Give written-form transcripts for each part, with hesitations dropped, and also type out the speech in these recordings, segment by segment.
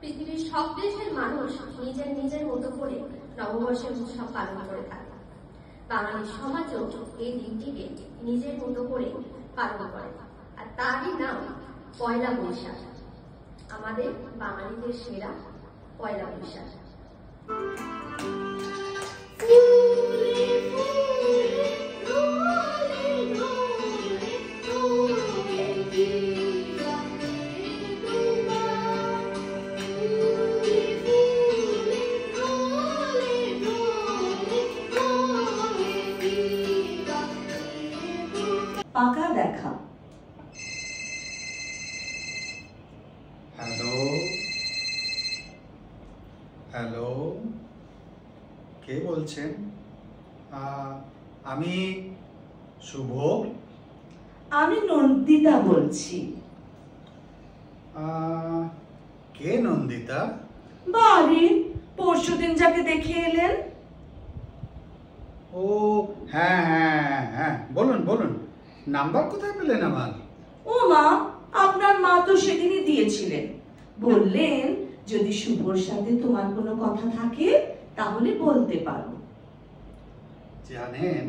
পৃথিবীর সব দেশের মানুষ নিজের নিজের মতো করে নববর্ষের উৎসব পালন করে থাকে। বাঙালি সমাজও এই দিনটিকে নিজের মতো করে পালন করে, আর তারই নাম পয়লা বৈশাখ, আমাদের বাঙালিদের সেরা পয়লা বৈশাখ। পাকা দেখা। হ্যালো হ্যালো, কে বলছেন? আমি শুভ। আমি নন্দিতা বলছি। কে নন্দিতা? বাড়ি পরশুদিন যাকে দেখে এলেন। ও হ্যাঁ হ্যাঁ হ্যাঁ, বলুন বলুন, নাম্বার কোথায় পেলেন আমার? ও মা, আপনার মা তো সেদিনই দিয়েছিলেন, বললেন যদি শুভর সাথে তোমার কোনো কথা থাকে তাহলে বলতে পারো। জানেন,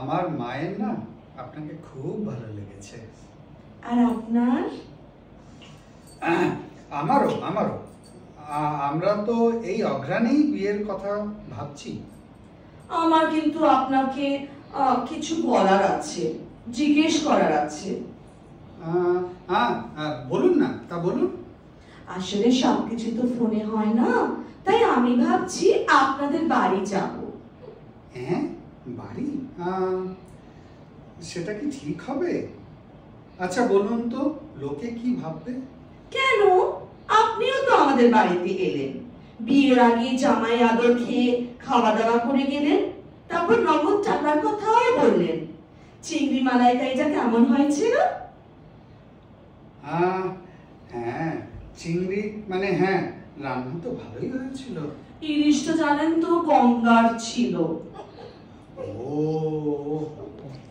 আমার মায়ের না আপনাকে খুব ভালো লেগেছে। আর আপনার? আমারও আমারও। আমরা তো এই অঘ্রাণেই বিয়ের কথা ভাবছি। আমার কিন্তু আপনাকে কিছু বলার আছে, জিজ্ঞেস করার আছে। বলুন না, তা বলুন। আসলে সবকিছু তো ফোনে হয় না, তাই আমি ভাবছি আপনাদের বাড়ি যাব। হ্যাঁ, বাড়ি? সেটা কি ঠিক হবে? আচ্ছা বলুন তো, লোকে কি ভাববে? কেন, আপনিও তো আমাদের বাড়িতে এলেন, বিয়ের আগে জামাই আদর খেয়ে খাওয়া দাওয়া করে গেলেন, তারপর নগদ টাকার কথাও বললেন। চিংড়ি মালাইকারিটা কেমন হয়েছিল? হ্যাঁ, চিংড়ি মানে হ্যাঁ, রান্না তো ভালোই হয়েছিল। ইলিশটা জানেন তো গঙ্গার ছিল। ও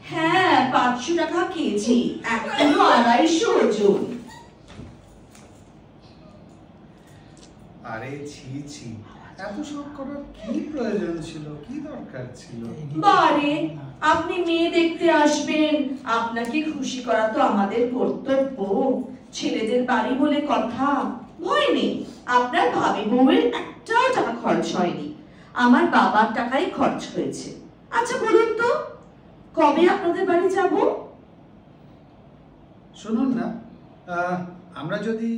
হ্যাঁ, 500 টাকা কেজি, 1 কিলো 250 ওজন। আরে ছি ছি, এত সব করার কি প্রয়োজন ছিল, কি দরকার ছিল? বারে, আপনি মেয়ে দেখতে আসবেন, আপনাকে খুশি করা তো আমাদের কর্তব্য। ছেলেদের বাড়ি বলে কথা, ভয় নেই, আপনার ভাবি বউয়ের একটাও টাকা খরচ হয়নি, আমার বাবার টাকাই খরচ হয়েছে। আচ্ছা বলুন তো, কবে আপনাদের বাড়ি যাব? শুনুন না, আমরা যদি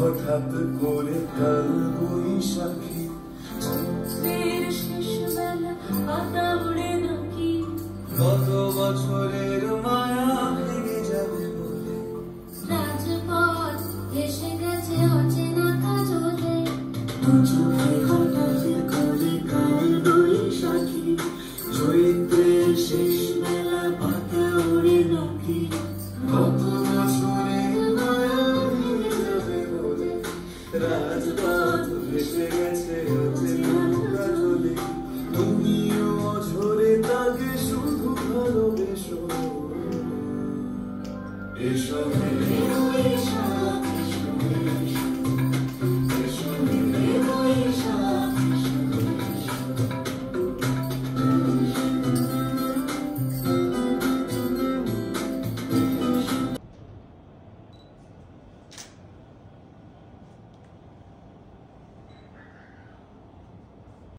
হঠাৎ করে কাল বৈশাখী শেষ বেলা পাতা উড়ে নাকি কত বছরের মায়া ভেঙে যাবে বলে রাজপথ এসে গেছে অচেনা কাজলে দু চোখে হঠাৎ করে কাল বৈশাখী চৈত্রের শেষ বেলা পাতা উড়ে নাকি কত বছরের মায়া ভেঙে যাবে বলে রাজপথ ভেসে গেছে অচেনা কাজলে তুমিও অঝরে তাকে শুধু ভালোবেসো এসো হে